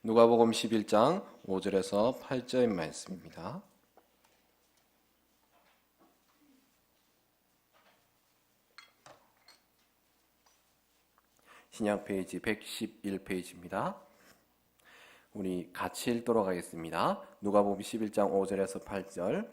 누가복음 11장 5절에서 8절의 말씀입니다. 신약 페이지 111페이지입니다. 우리 같이 읽도록 하겠습니다. 누가복음 11장 5절에서 8절.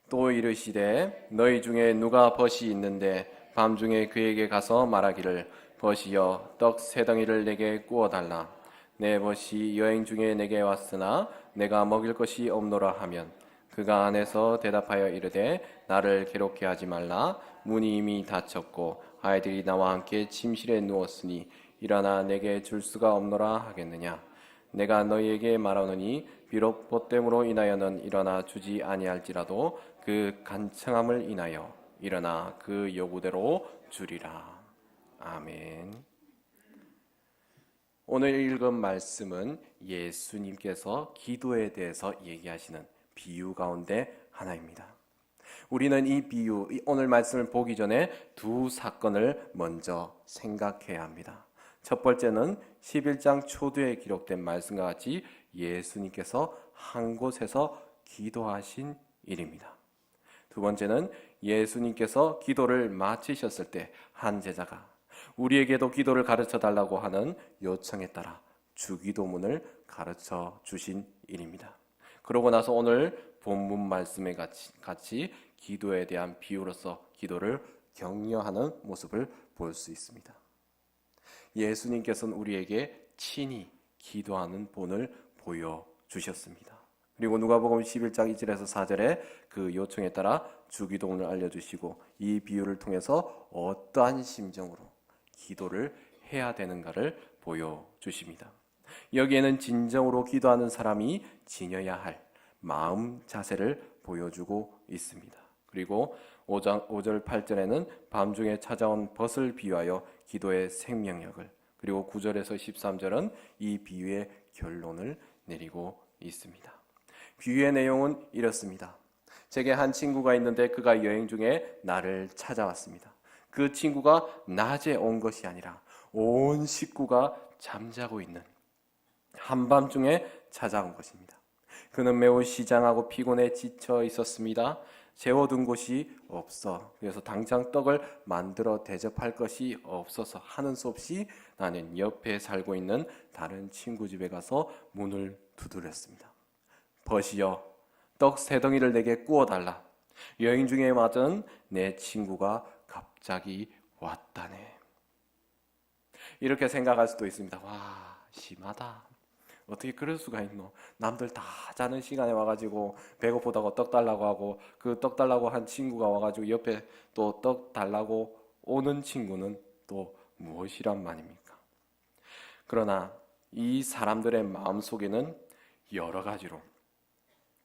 또 이르시되 너희 중에 누가 벗이 있는데 밤중에 그에게 가서 말하기를 벗이여 떡 세 덩이를 내게 구워 달라. 내 벗이 여행 중에 내게 왔으나 내가 먹일 것이 없노라 하면 그가 안에서 대답하여 이르되 나를 괴롭게 하지 말라. 문이 이미 닫혔고 아이들이 나와 함께 침실에 누웠으니 일어나 내게 줄 수가 없노라 하겠느냐. 내가 너희에게 말하노니 비록 보됨으로 인하여는 일어나 주지 아니할지라도 그 간청함을 인하여 일어나 그 요구대로 주리라. 아멘. 오늘 읽은 말씀은 예수님께서 기도에 대해서 얘기하시는 비유 가운데 하나입니다. 우리는 이 비유, 오늘 말씀을 보기 전에 두 사건을 먼저 생각해야 합니다. 첫 번째는 11장 초두에 기록된 말씀과 같이 예수님께서 한 곳에서 기도하신 일입니다. 두 번째는 예수님께서 기도를 마치셨을 때 한 제자가 우리에게도 기도를 가르쳐 달라고 하는 요청에 따라 주기도문을 가르쳐 주신 일입니다. 그러고 나서 오늘 본문 말씀에 같이 기도에 대한 비유로서 기도를 격려하는 모습을 볼 수 있습니다. 예수님께서는 우리에게 친히 기도하는 본을 보여주셨습니다. 그리고 누가복음 11장 2절에서 4절에 그 요청에 따라 주기도문을 알려주시고 이 비유를 통해서 어떠한 심정으로 기도를 해야 되는가를 보여주십니다. 여기에는 진정으로 기도하는 사람이 지녀야 할 마음 자세를 보여주고 있습니다. 그리고 5절 8절에는 밤중에 찾아온 벗을 비유하여 기도의 생명력을, 그리고 9절에서 13절은 이 비유의 결론을 내리고 있습니다. 비유의 내용은 이렇습니다. 제게 한 친구가 있는데 그가 여행 중에 나를 찾아왔습니다. 그 친구가 낮에 온 것이 아니라 온 식구가 잠자고 있는 한밤중에 찾아온 것입니다. 그는 매우 시장하고 피곤해 지쳐 있었습니다. 재워둔 곳이 없어. 그래서 당장 떡을 만들어 대접할 것이 없어서 하는 수 없이 나는 옆에 살고 있는 다른 친구 집에 가서 문을 두드렸습니다. 벗이여, 떡 세 덩이를 내게 구워달라. 여행 중에 맞은 내 친구가 갑자기 왔다네. 이렇게 생각할 수도 있습니다. 와, 심하다. 어떻게 그럴 수가 있노? 남들 다 자는 시간에 와가지고 배고프다고 떡 달라고 하고, 그 떡 달라고 한 친구가 와가지고 옆에 또 떡 달라고 오는 친구는 또 무엇이란 말입니까? 그러나 이 사람들의 마음속에는 여러 가지로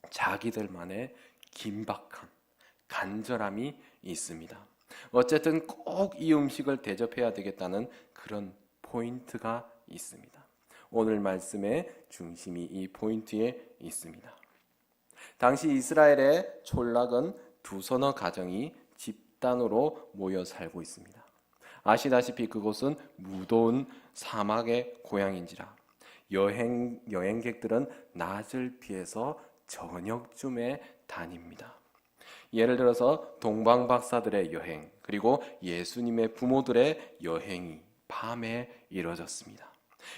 자기들만의 긴박함, 간절함이 있습니다. 어쨌든 꼭 이 음식을 대접해야 되겠다는 그런 포인트가 있습니다. 오늘 말씀의 중심이 이 포인트에 있습니다. 당시 이스라엘의 촌락은 두서너 가정이 집단으로 모여 살고 있습니다. 아시다시피 그곳은 무더운 사막의 고향인지라 여행객들은 낮을 피해서 저녁쯤에 다닙니다. 예를 들어서 동방박사들의 여행, 그리고 예수님의 부모들의 여행이 밤에 이루어졌습니다.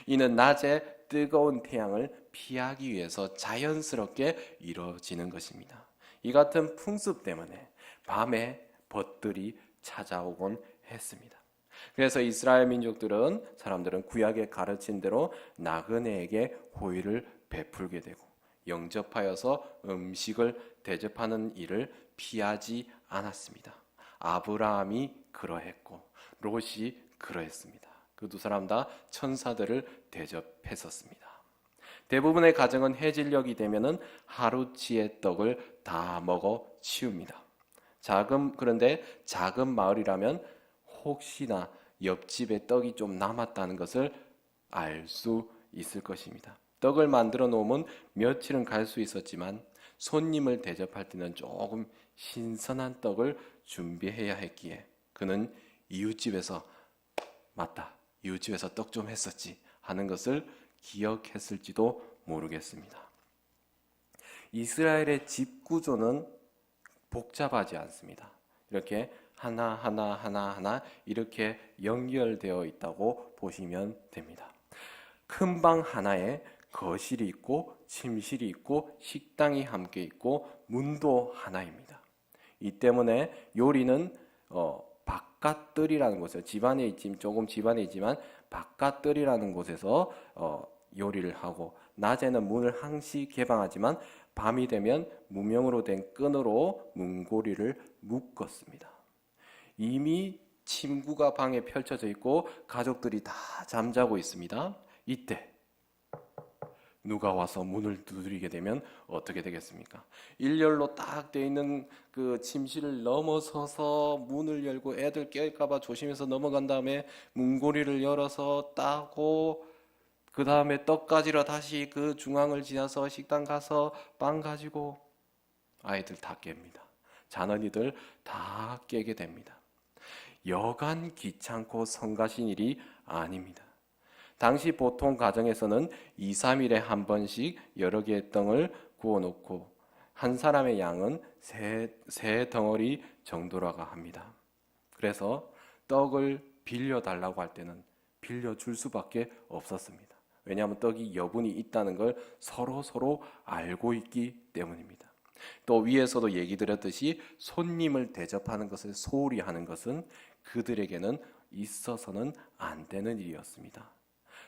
이는 낮에 뜨거운 태양을 피하기 위해서 자연스럽게 이루어지는 것입니다. 이 같은 풍습 때문에 밤에 벗들이 찾아오곤 했습니다. 그래서 이스라엘 사람들은 구약에 가르친 대로 나그네에게 호의를 베풀게 되고 영접하여서 음식을 대접하는 일을 피하지 않았습니다. 아브라함이 그러했고 롯이 그러했습니다. 그 두 사람 다 천사들을 대접했었습니다. 대부분의 가정은 해질녘이 되면은 하루치의 떡을 다 먹어 치웁니다. 그런데 작은 마을이라면 혹시나 옆집에 떡이 좀 남았다는 것을 알 수 있을 것입니다. 떡을 만들어 놓으면 며칠은 갈 수 있었지만 손님을 대접할 때는 조금 신선한 떡을 준비해야 했기에 그는 이웃집에서 맞다, 이웃집에서 떡 좀 했었지 하는 것을 기억했을지도 모르겠습니다. 이스라엘의 집 구조는 복잡하지 않습니다. 이렇게 하나 이렇게 연결되어 있다고 보시면 됩니다. 큰 방 하나에 거실이 있고 침실이 있고 식당이 함께 있고 문도 하나입니다. 이 때문에 요리는 바깥뜰이라는 곳에서 집안에 있지만 바깥뜰이라는 곳에서 요리를 하고, 낮에는 문을 항시 개방하지만 밤이 되면 무명으로 된 끈으로 문고리를 묶었습니다. 이미 침구가 방에 펼쳐져 있고 가족들이 다 잠자고 있습니다. 이때 누가 와서 문을 두드리게 되면 어떻게 되겠습니까? 일렬로 딱 돼 있는 그 침실을 넘어서서 문을 열고 애들 깰까봐 조심해서 넘어간 다음에 문고리를 열어서 따고, 그 다음에 떡 가지러 다시 그 중앙을 지나서 식당 가서 빵 가지고, 아이들 다 깹니다. 자녀이들 다 깨게 됩니다. 여간 귀찮고 성가신 일이 아닙니다. 당시 보통 가정에서는 2, 3일에 한 번씩 여러 개의 떡을 구워놓고 한 사람의 양은 세 덩어리 정도라고 합니다. 그래서 떡을 빌려달라고 할 때는 빌려줄 수밖에 없었습니다. 왜냐하면 떡이 여분이 있다는 걸 서로 알고 있기 때문입니다. 또 위에서도 얘기 드렸듯이 손님을 대접하는 것을 소홀히 하는 것은 그들에게는 있어서는 안 되는 일이었습니다.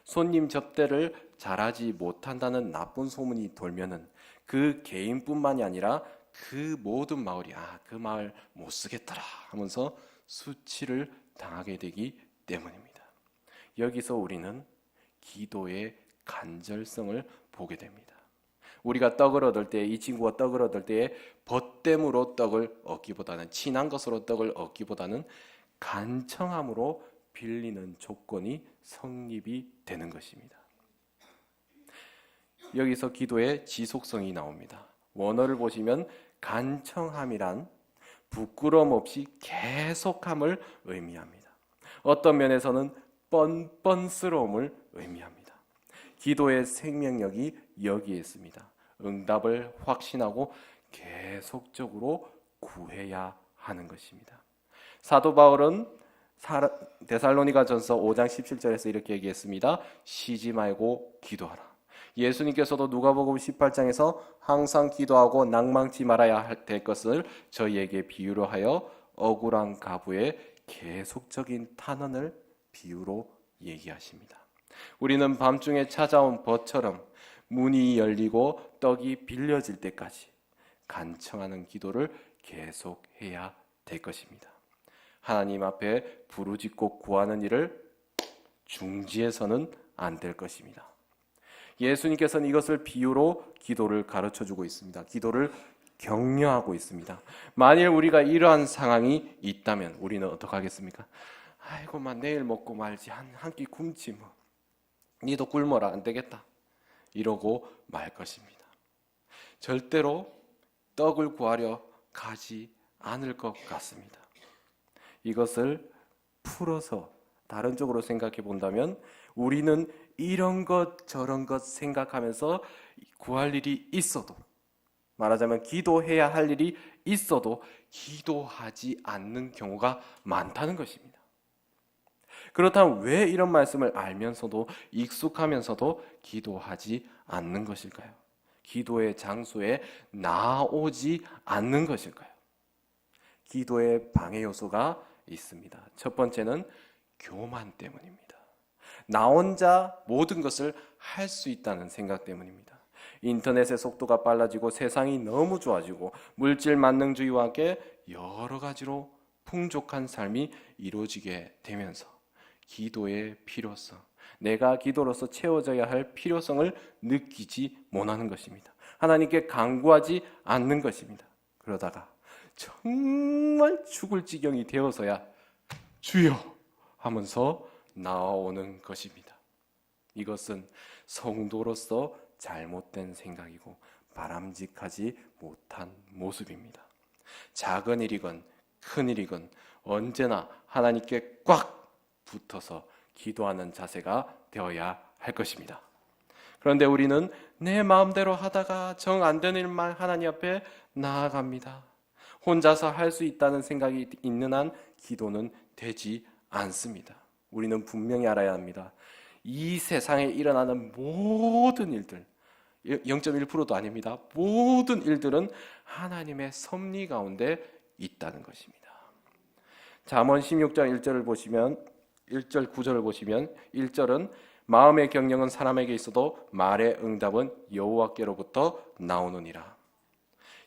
손님 접대를 잘하지 못한다는 나쁜 소문이 돌면은 그 개인뿐만이 아니라 그 모든 마을이 그 마을 못 쓰겠더라 하면서 수치를 당하게 되기 때문입니다. 여기서 우리는 기도의 간절성을 보게 됩니다. 우리가 떡을 얻을 때, 이 친구가 떡을 얻을 때에 벗됨으로 떡을 얻기보다는, 친한 것으로 떡을 얻기보다는 간청함으로 빌리는 조건이 성립이 되는 것입니다. 여기서 기도의 지속성이 나옵니다. 원어를 보시면 간청함이란 부끄러움 없이 계속함을 의미합니다. 어떤 면에서는 뻔뻔스러움을 의미합니다. 기도의 생명력이 여기에 있습니다. 응답을 확신하고 계속적으로 구해야 하는 것입니다. 사도 바울은 데살로니가전서 5장 17절에서 이렇게 얘기했습니다. 쉬지 말고 기도하라. 예수님께서도 누가복음 18장에서 항상 기도하고 낭망치 말아야 될 것을 저희에게 비유로 하여 억울한 가부의 계속적인 탄원을 비유로 얘기하십니다. 우리는 밤중에 찾아온 벗처럼 문이 열리고 떡이 빌려질 때까지 간청하는 기도를 계속해야 될 것입니다. 하나님 앞에 부르짖고 구하는 일을 중지해서는 안 될 것입니다. 예수님께서는 이것을 비유로 기도를 가르쳐주고 있습니다. 기도를 격려하고 있습니다. 만일 우리가 이러한 상황이 있다면 우리는 어떻게 하겠습니까? 아이고만 내일 먹고 말지, 한 끼 굶지 뭐. 니도 굶어라, 안 되겠다. 이러고 말 것입니다. 절대로 떡을 구하려 가지 않을 것 같습니다. 이것을 풀어서 다른 쪽으로 생각해 본다면 우리는 이런 것 저런 것 생각하면서 구할 일이 있어도, 말하자면 기도해야 할 일이 있어도 기도하지 않는 경우가 많다는 것입니다. 그렇다면 왜 이런 말씀을 알면서도 익숙하면서도 기도하지 않는 것일까요? 기도의 장소에 나오지 않는 것일까요? 기도의 방해 요소가 있습니다. 첫 번째는 교만 때문입니다. 나 혼자 모든 것을 할 수 있다는 생각 때문입니다. 인터넷의 속도가 빨라지고 세상이 너무 좋아지고 물질 만능주의와 함께 여러 가지로 풍족한 삶이 이루어지게 되면서 기도의 필요성, 내가 기도로서 채워져야 할 필요성을 느끼지 못하는 것입니다. 하나님께 간구하지 않는 것입니다. 그러다가 정말 죽을 지경이 되어서야 주여 하면서 나오는 것입니다. 이것은 성도로서 잘못된 생각이고 바람직하지 못한 모습입니다. 작은 일이건 큰 일이건 언제나 하나님께 꽉 붙어서 기도하는 자세가 되어야 할 것입니다. 그런데 우리는 내 마음대로 하다가 정 안 되는 일만 하나님 앞에 나아갑니다. 혼자서 할 수 있다는 생각이 있는 한 기도는 되지 않습니다. 우리는 분명히 알아야 합니다. 이 세상에 일어나는 모든 일들, 0.1%도 아닙니다. 모든 일들은 하나님의 섭리 가운데 있다는 것입니다. 잠언 16장 1절을 보시면 1절 9절을 보시면 1절은 마음의 경영은 사람에게 있어도 말의 응답은 여호와께로부터 나오느니라.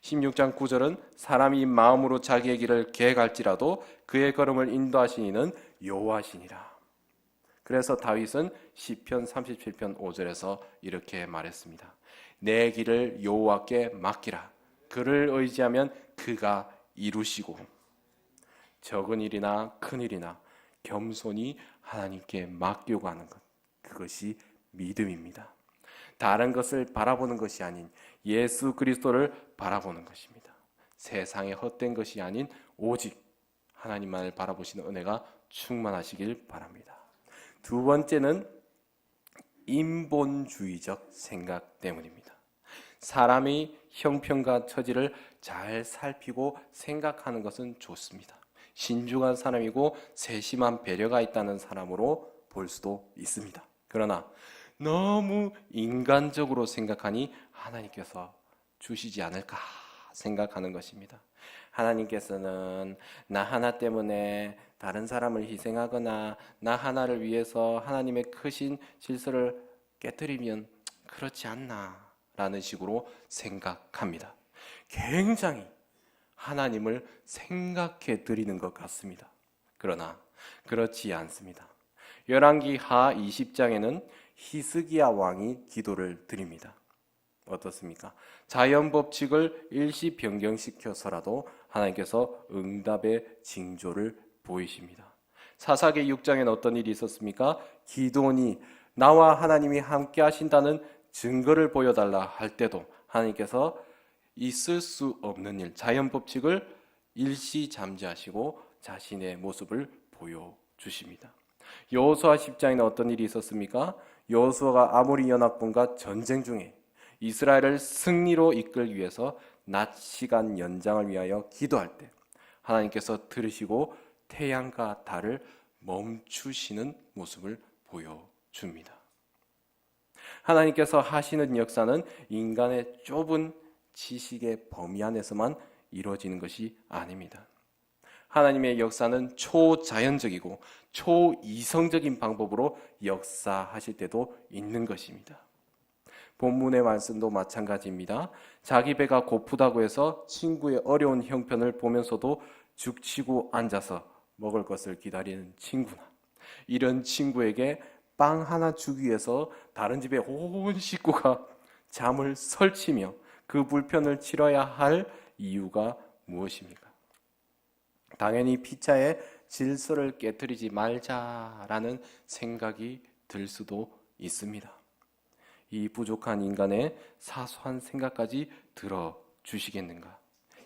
16장 9절은 사람이 마음으로 자기의 길을 계갈지라도 그의 걸음을 인도하신 이는 여호와시니라. 그래서 다윗은 시편 37편 5절에서 이렇게 말했습니다. 내 길을 여호와께 맡기라. 그를 의지하면 그가 이루시고. 적은 일이나 큰 일이나 겸손히 하나님께 맡기고 하는 것, 그것이 믿음입니다. 다른 것을 바라보는 것이 아닌 예수 그리스도를 바라보는 것입니다. 세상에 헛된 것이 아닌 오직 하나님만을 바라보시는 은혜가 충만하시길 바랍니다. 두 번째는 인본주의적 생각 때문입니다. 사람이 형편과 처지를 잘 살피고 생각하는 것은 좋습니다. 신중한 사람이고 세심한 배려가 있다는 사람으로 볼 수도 있습니다. 그러나 너무 인간적으로 생각하니 하나님께서 주시지 않을까 생각하는 것입니다. 하나님께서는 나 하나 때문에 다른 사람을 희생하거나 나 하나를 위해서 하나님의 크신 질서를 깨뜨리면 그렇지 않나 라는 식으로 생각합니다. 굉장히 하나님을 생각해 드리는 것 같습니다. 그러나 그렇지 않습니다. 열왕기 하 20장에는 히스기야 왕이 기도를 드립니다. 어떻습니까? 자연 법칙을 일시 변경시켜서라도 하나님께서 응답의 징조를 보이십니다. 사사기 6장에는 어떤 일이 있었습니까? 기드온이 나와 하나님이 함께 하신다는 증거를 보여달라 할 때도 하나님께서 있을 수 없는 일, 자연 법칙을 일시 잠재하시고 자신의 모습을 보여주십니다. 여호수아 10장에는 어떤 일이 있었습니까? 여호수아가 아모리 연합군과 전쟁 중에 이스라엘을 승리로 이끌기 위해서 낮 시간 연장을 위하여 기도할 때 하나님께서 들으시고 태양과 달을 멈추시는 모습을 보여줍니다. 하나님께서 하시는 역사는 인간의 좁은 지식의 범위 안에서만 이루어지는 것이 아닙니다. 하나님의 역사는 초자연적이고 초이성적인 방법으로 역사하실 때도 있는 것입니다. 본문의 말씀도 마찬가지입니다. 자기 배가 고프다고 해서 친구의 어려운 형편을 보면서도 죽치고 앉아서 먹을 것을 기다리는 친구나 이런 친구에게 빵 하나 주기 위해서 다른 집에 온 식구가 잠을 설치며 그 불편을 치러야 할 이유가 무엇입니까? 당연히 피차의 질서를 깨뜨리지 말자라는 생각이 들 수도 있습니다. 이 부족한 인간의 사소한 생각까지 들어주시겠는가?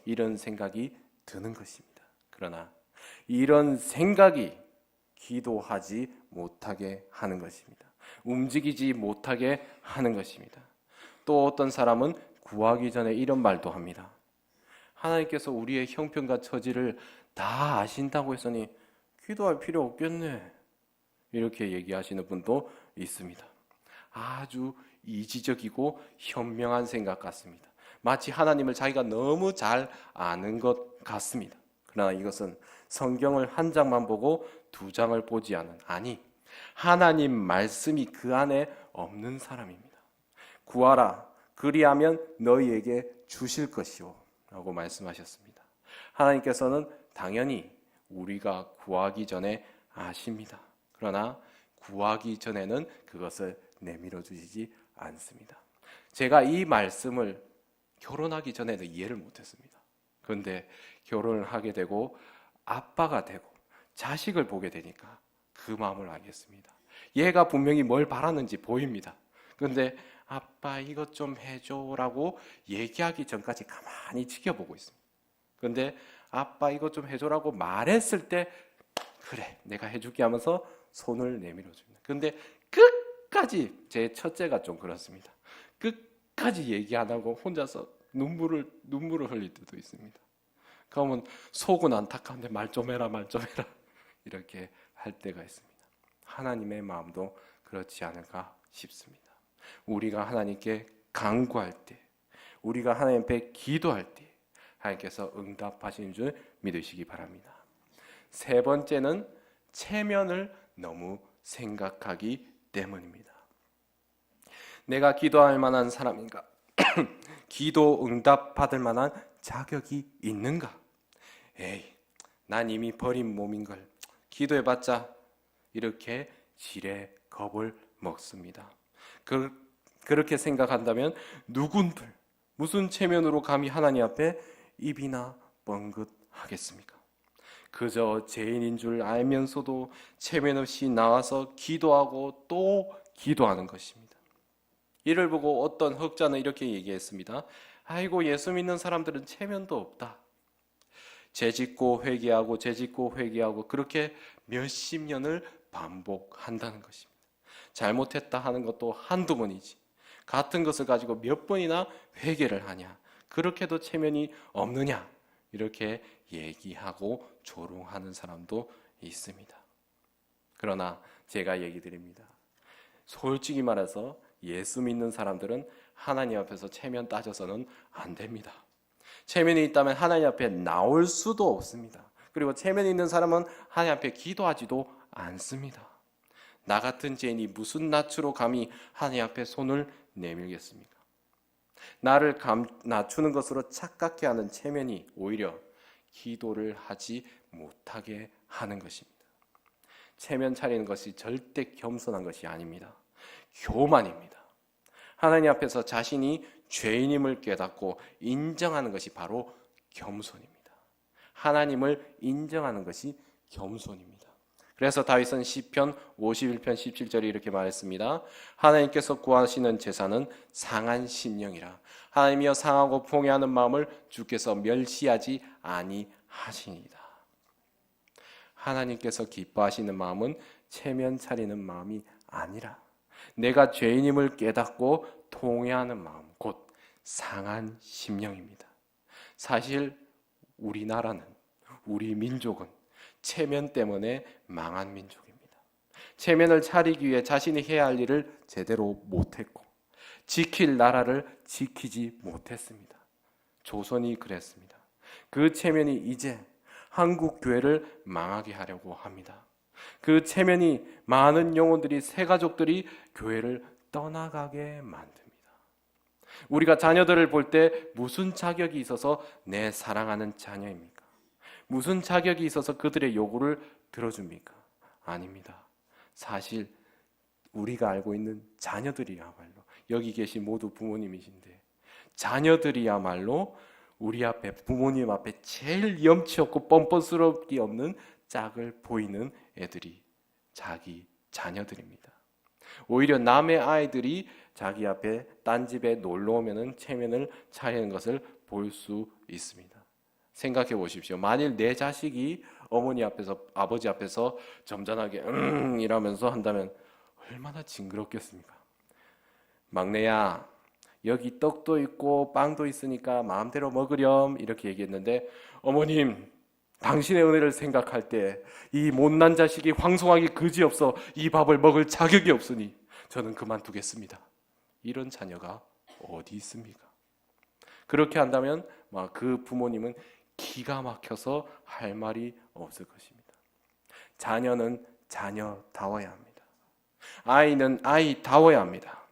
이런 생각이 드는 것입니다. 그러나 이런 생각이 기도하지 못하게 하는 것입니다. 움직이지 못하게 하는 것입니다. 또 어떤 사람은 구하기 전에 이런 말도 합니다. 하나님께서 우리의 형편과 처지를 다 아신다고 했으니 기도할 필요 없겠네. 이렇게 얘기하시는 분도 있습니다. 아주 이지적이고 현명한 생각 같습니다. 마치 하나님을 자기가 너무 잘 아는 것 같습니다. 그러나 이것은 성경을 한 장만 보고 두 장을 보지 않은, 아니 하나님 말씀이 그 안에 없는 사람입니다. 구하라 그리하면 너희에게 주실 것이요 라고 말씀하셨습니다. 하나님께서는 당연히 우리가 구하기 전에 아십니다. 그러나 구하기 전에는 그것을 내밀어 주시지 않습니다. 제가 이 말씀을 결혼하기 전에는 이해를 못했습니다. 그런데 결혼을 하게 되고 아빠가 되고 자식을 보게 되니까 그 마음을 알겠습니다. 얘가 분명히 뭘 바라는지 보입니다. 그런데 아빠 이것 좀 해줘라고 얘기하기 전까지 가만히 지켜보고 있습니다. 그런데 아빠 이것 좀 해줘라고 말했을 때 그래 내가 해줄게 하면서 손을 내밀어 줍니다. 그런데 끝까지, 제 첫째가 좀 그렇습니다. 끝까지 얘기 안 하고 혼자서 눈물을 흘릴 때도 있습니다. 그러면 속은 안타까운데 말 좀 해라 이렇게 할 때가 있습니다. 하나님의 마음도 그렇지 않을까 싶습니다. 우리가 하나님께 간구할 때, 우리가 하나님 앞에 기도할 때 하나님께서 응답하시는 줄 믿으시기 바랍니다. 세 번째는 체면을 너무 생각하기 때문입니다. 내가 기도할 만한 사람인가? 기도 응답 받을 만한 자격이 있는가? 에이, 난 이미 버린 몸인걸. 기도해봤자 이렇게 지레 겁을 먹습니다. 그렇게 생각한다면 누군들 무슨 체면으로 감히 하나님 앞에 입이나 뻥긋하겠습니까? 그저 죄인인 줄 알면서도 체면 없이 나와서 기도하고 또 기도하는 것입니다. 이를 보고 어떤 학자는 이렇게 얘기했습니다. 아이고, 예수 믿는 사람들은 체면도 없다. 죄짓고 회개하고 죄짓고 회개하고 그렇게 몇십 년을 반복한다는 것입니다. 잘못했다 하는 것도 한두 번이지 같은 것을 가지고 몇 번이나 회개를 하냐, 그렇게도 체면이 없느냐, 이렇게 얘기하고 조롱하는 사람도 있습니다. 그러나 제가 얘기 드립니다. 솔직히 말해서 예수 믿는 사람들은 하나님 앞에서 체면 따져서는 안 됩니다. 체면이 있다면 하나님 앞에 나올 수도 없습니다. 그리고 체면이 있는 사람은 하나님 앞에 기도하지도 않습니다. 나 같은 죄인이 무슨 낯으로 감히 하나님 앞에 손을 내밀겠습니까? 나를 낮추는 것으로 착각해 하는 체면이 오히려 기도를 하지 못하게 하는 것입니다. 체면 차리는 것이 절대 겸손한 것이 아닙니다. 교만입니다. 하나님 앞에서 자신이 죄인임을 깨닫고 인정하는 것이 바로 겸손입니다. 하나님을 인정하는 것이 겸손입니다. 그래서 다윗은 시편 51편 17절에 이렇게 말했습니다. 하나님께서 구하시는 제사는 상한 심령이라. 하나님이여 상하고 봉해하는 마음을 주께서 멸시하지 아니하시니이다. 하나님께서 기뻐하시는 마음은 체면 차리는 마음이 아니라 내가 죄인임을 깨닫고 통회하는 마음, 곧 상한 심령입니다. 사실 우리나라는, 우리 민족은 체면 때문에 망한 민족입니다. 체면을 차리기 위해 자신이 해야 할 일을 제대로 못했고 지킬 나라를 지키지 못했습니다. 조선이 그랬습니다. 그 체면이 이제 한국 교회를 망하게 하려고 합니다. 그 체면이 많은 영혼들이, 새 가족들이 교회를 떠나가게 만듭니다. 우리가 자녀들을 볼 때 무슨 자격이 있어서 내 사랑하는 자녀입니까? 무슨 자격이 있어서 그들의 요구를 들어줍니까? 아닙니다. 사실 우리가 알고 있는 자녀들이야말로, 여기 계신 모두 부모님이신데 자녀들이야말로 우리 앞에, 부모님 앞에 제일 염치 없고 뻔뻔스럽기 없는 짝을 보이는 애들이 자기 자녀들입니다. 오히려 남의 아이들이 자기 앞에 딴 집에 놀러 오면은 체면을 차리는 것을 볼 수 있습니다. 생각해 보십시오. 만일 내 자식이 어머니 앞에서, 아버지 앞에서 점잖하게 이러면서 한다면 얼마나 징그럽겠습니까? 막내야, 여기 떡도 있고 빵도 있으니까 마음대로 먹으렴, 이렇게 얘기했는데, 어머님, 당신의 은혜를 생각할 때 이 못난 자식이 황송하기 그지없어 이 밥을 먹을 자격이 없으니 저는 그만두겠습니다. 이런 자녀가 어디 있습니까? 그렇게 한다면 그 부모님은 기가 막혀서 할 말이 없을 것입니다. 자녀는 자녀다워야 합니다. 아이는 아이다워야 합니다.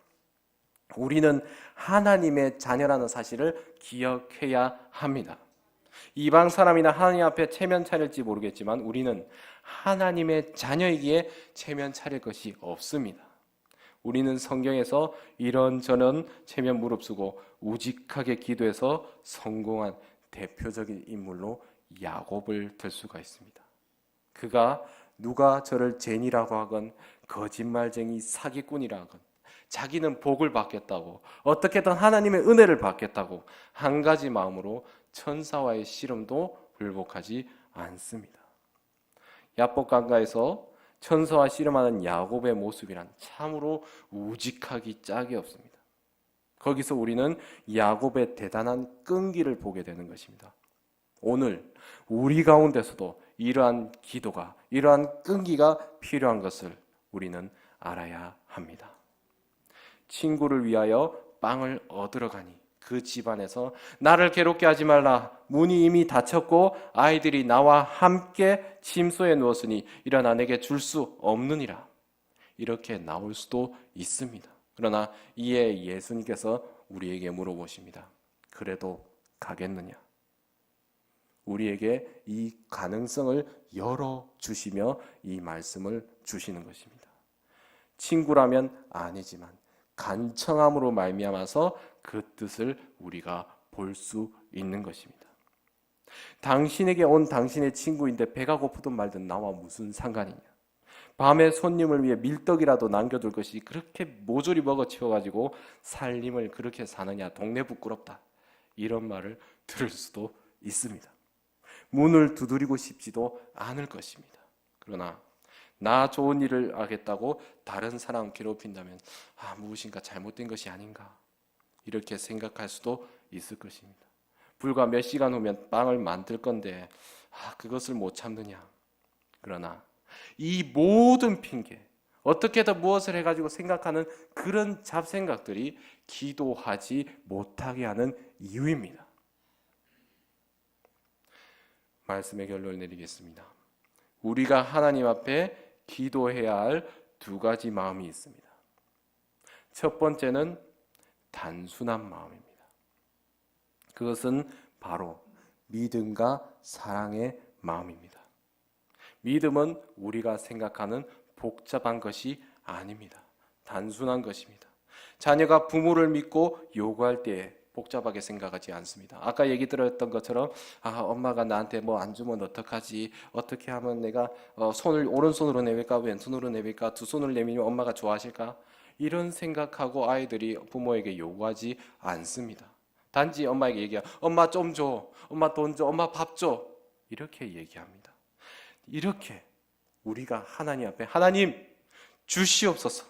우리는 하나님의 자녀라는 사실을 기억해야 합니다. 이방 사람이나 하나님 앞에 체면 차릴지 모르겠지만 우리는 하나님의 자녀이기에 체면 차릴 것이 없습니다. 우리는 성경에서 이런저런 체면 무릅쓰고 우직하게 기도해서 성공한 대표적인 인물로 야곱을 들 수가 있습니다. 그가 누가 저를 죄인이라고 하건 거짓말쟁이 사기꾼이라 하건 자기는 복을 받겠다고, 어떻게든 하나님의 은혜를 받겠다고 한 가지 마음으로 천사와의 씨름도 굴복하지 않습니다. 야복 강가에서 천사와 씨름하는 야곱의 모습이란 참으로 우직하기 짝이 없습니다. 거기서 우리는 야곱의 대단한 끈기를 보게 되는 것입니다. 오늘 우리 가운데서도 이러한 기도가, 이러한 끈기가 필요한 것을 우리는 알아야 합니다. 친구를 위하여 빵을 얻으러 가니 그 집안에서 나를 괴롭게 하지 말라. 문이 이미 닫혔고 아이들이 나와 함께 침소에 누웠으니 일어나 내게 줄 수 없느니라. 이렇게 나올 수도 있습니다. 그러나 이에 예수님께서 우리에게 물어보십니다. 그래도 가겠느냐? 우리에게 이 가능성을 열어주시며 이 말씀을 주시는 것입니다. 친구라면 아니지만 간청함으로 말미암아서 그 뜻을 우리가 볼 수 있는 것입니다. 당신에게 온 당신의 친구인데 배가 고프든 말든 나와 무슨 상관이냐? 밤에 손님을 위해 밀떡이라도 남겨둘 것이 그렇게 모조리 먹어치워가지고 살림을 그렇게 사느냐? 동네 부끄럽다. 이런 말을 들을 수도 있습니다. 문을 두드리고 싶지도 않을 것입니다. 그러나 나 좋은 일을 하겠다고 다른 사람 괴롭힌다면 무엇인가 잘못된 것이 아닌가 이렇게 생각할 수도 있을 것입니다. 불과 몇 시간 후면 빵을 만들 건데 그것을 못 참느냐. 그러나 이 모든 핑계, 어떻게든 무엇을 해가지고 생각하는 그런 잡생각들이 기도하지 못하게 하는 이유입니다. 말씀의 결론을 내리겠습니다. 우리가 하나님 앞에 기도해야 할 두 가지 마음이 있습니다. 첫 번째는 단순한 마음입니다. 그것은 바로 믿음과 사랑의 마음입니다. 믿음은 우리가 생각하는 복잡한 것이 아닙니다. 단순한 것입니다. 자녀가 부모를 믿고 요구할 때 복잡하게 생각하지 않습니다. 아까 얘기 들었던 것처럼 엄마가 나한테 뭐 안 주면 어떡하지? 어떻게 하면 내가 손을 오른손으로 내밀까 왼손으로 내밀까 두 손을 내밀면 엄마가 좋아하실까? 이런 생각하고 아이들이 부모에게 요구하지 않습니다. 단지 엄마에게 얘기해요. 엄마 좀 줘. 엄마 돈 줘. 엄마 밥 줘. 이렇게 얘기합니다. 이렇게 우리가 하나님 앞에 하나님 주시옵소서.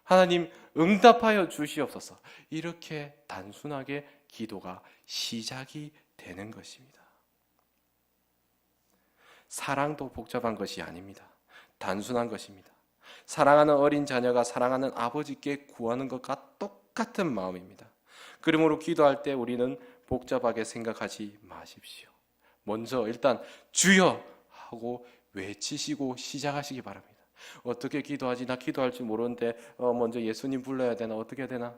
하나님 응답하여 주시옵소서. 이렇게 단순하게 기도가 시작이 되는 것입니다. 사랑도 복잡한 것이 아닙니다. 단순한 것입니다. 사랑하는 어린 자녀가 사랑하는 아버지께 구하는 것과 똑같은 마음입니다. 그러므로 기도할 때 우리는 복잡하게 생각하지 마십시오. 먼저 일단 주여 하고 외치시고 시작하시기 바랍니다. 어떻게 기도하지? 나 기도할 줄 모르는데 먼저 예수님 불러야 되나? 어떻게 해야 되나?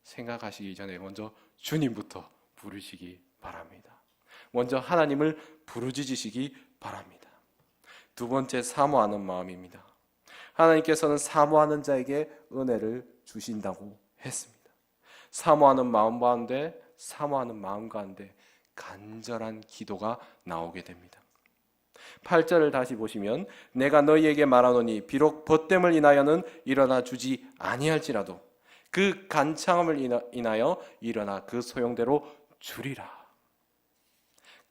생각하시기 전에 먼저 주님부터 부르시기 바랍니다. 먼저 하나님을 부르짖으시기 바랍니다. 두 번째, 사모하는 마음입니다. 하나님께서는 사모하는 자에게 은혜를 주신다고 했습니다. 사모하는 마음 가운데 간절한 기도가 나오게 됩니다. 8절을 다시 보시면 내가 너희에게 말하노니 비록 벗됨을 인하여는 일어나 주지 아니할지라도 그 간청함을 인하여 일어나 그 소용대로 주리라.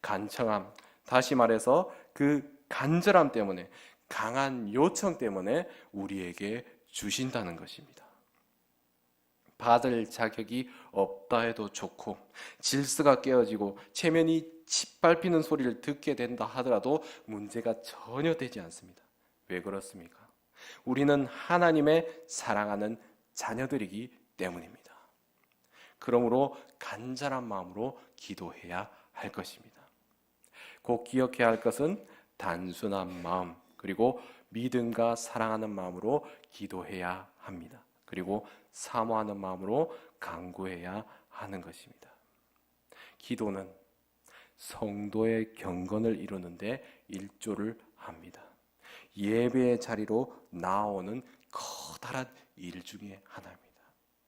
간청함, 다시 말해서 그 간절함 때문에, 강한 요청 때문에 우리에게 주신다는 것입니다. 받을 자격이 없다 해도 좋고 질서가 깨어지고 체면이 짓밟히는 소리를 듣게 된다 하더라도 문제가 전혀 되지 않습니다. 왜 그렇습니까? 우리는 하나님의 사랑하는 자녀들이기 때문입니다. 그러므로 간절한 마음으로 기도해야 할 것입니다. 꼭 기억해야 할 것은 단순한 마음, 그리고 믿음과 사랑하는 마음으로 기도해야 합니다. 그리고 사모하는 마음으로 간구해야 하는 것입니다. 기도는 성도의 경건을 이루는데 일조를 합니다. 예배의 자리로 나오는 커다란 일 중에 하나입니다.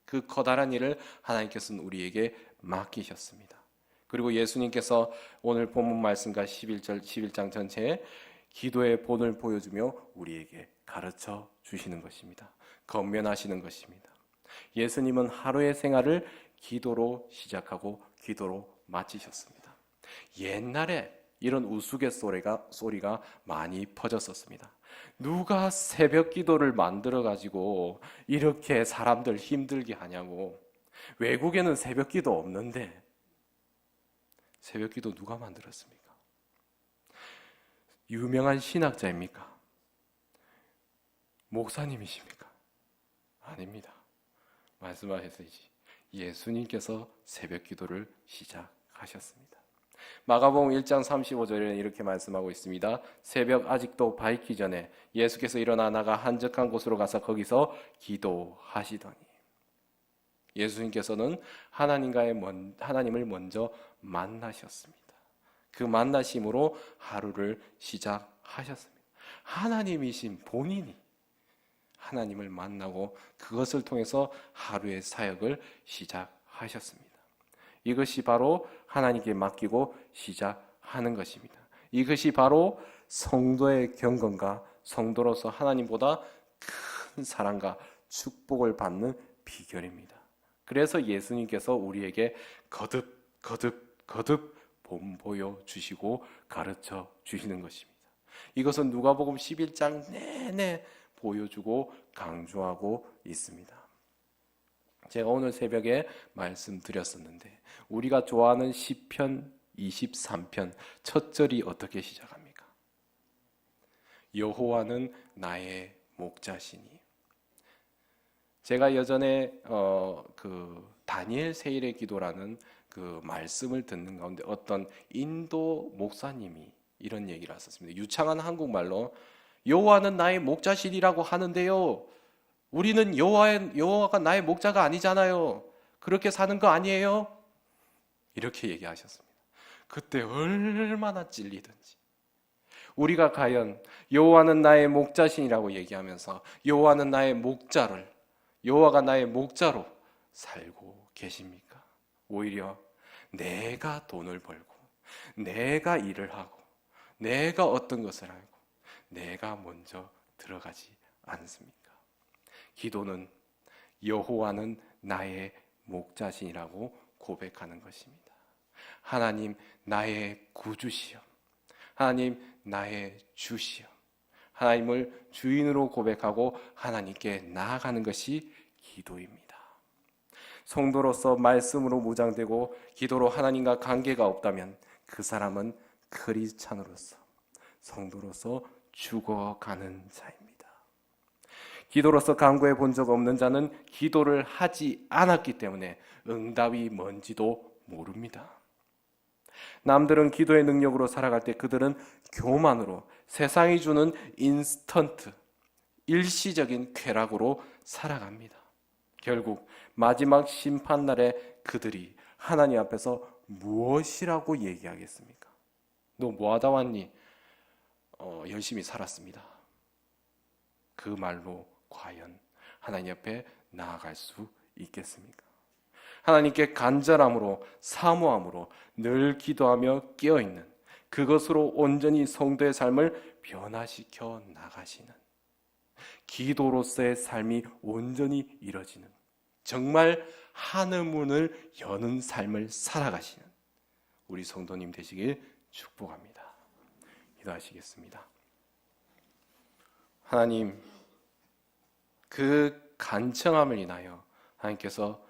그 커다란 일을 하나님께서는 우리에게 맡기셨습니다. 그리고 예수님께서 오늘 본문 말씀과 11장 전체에 기도의 본을 보여주며 우리에게 가르쳐 주시는 것입니다. 권면하시는 것입니다. 예수님은 하루의 생활을 기도로 시작하고 기도로 마치셨습니다. 옛날에 이런 우스갯소리가 많이 퍼졌었습니다. 누가 새벽 기도를 만들어 가지고 이렇게 사람들 힘들게 하냐고. 외국에는 새벽 기도 없는데 새벽 기도 누가 만들었습니까? 유명한 신학자입니까? 목사님이십니까? 아닙니다. 말씀하셨듯이 예수님께서 새벽 기도를 시작하셨습니다. 마가복음 1장 35절에는 이렇게 말씀하고 있습니다. 새벽 아직도 밝기 전에 예수께서 일어나 나가 한적한 곳으로 가서 거기서 기도하시더니, 예수님께서는 하나님을 먼저 만나셨습니다. 그 만나심으로 하루를 시작하셨습니다. 하나님이신 본인이 하나님을 만나고 그것을 통해서 하루의 사역을 시작하셨습니다. 이것이 바로 하나님께 맡기고 시작하는 것입니다. 이것이 바로 성도의 경건과 성도로서 하나님보다 큰 사랑과 축복을 받는 비결입니다. 그래서 예수님께서 우리에게 거듭 본보여 주시고 가르쳐 주시는 것입니다. 이것은 누가복음 11장 내내 보여주고 강조하고 있습니다. 제가 오늘 새벽에 말씀드렸었는데 우리가 좋아하는 시편 23편 첫 절이 어떻게 시작합니까? 여호와는 나의 목자시니. 제가 예전에 다니엘 세일의 기도라는 그 말씀을 듣는 가운데 어떤 인도 목사님이 이런 얘기를 하셨습니다. 유창한 한국말로 여호와는 나의 목자시니라고 하는데요, 우리는 여호와가 나의 목자가 아니잖아요. 그렇게 사는 거 아니에요? 이렇게 얘기하셨습니다. 그때 얼마나 찔리든지. 우리가 과연 여호와는 나의 목자신이라고 얘기하면서 여호와가 나의 목자로 살고 계십니까? 오히려 내가 돈을 벌고 내가 일을 하고 내가 어떤 것을 알고 내가 먼저 들어가지 않습니까? 기도는 여호와는 나의 목자신이라고 고백하는 것입니다. 하나님 나의 구주시여, 하나님 나의 주시여, 하나님을 주인으로 고백하고 하나님께 나아가는 것이 기도입니다. 성도로서 말씀으로 무장되고 기도로 하나님과 관계가 없다면 그 사람은 크리스찬으로서, 성도로서 죽어가는 자입니다. 기도로서 간구해 본 적 없는 자는 기도를 하지 않았기 때문에 응답이 뭔지도 모릅니다. 남들은 기도의 능력으로 살아갈 때 그들은 교만으로 세상이 주는 인스턴트, 일시적인 쾌락으로 살아갑니다. 결국 마지막 심판날에 그들이 하나님 앞에서 무엇이라고 얘기하겠습니까? 너 뭐하다 왔니? 열심히 살았습니다. 그 말로 과연 하나님 앞에 나아갈 수 있겠습니까? 하나님께 간절함으로 사모함으로 늘 기도하며 깨어있는 그것으로 온전히 성도의 삶을 변화시켜 나가시는, 기도로서의 삶이 온전히 이뤄지는, 정말 하늘 문을 여는 삶을 살아가시는 우리 성도님 되시길 축복합니다. 기도하시겠습니다. 하나님, 그 간청함을 인하여 하나님께서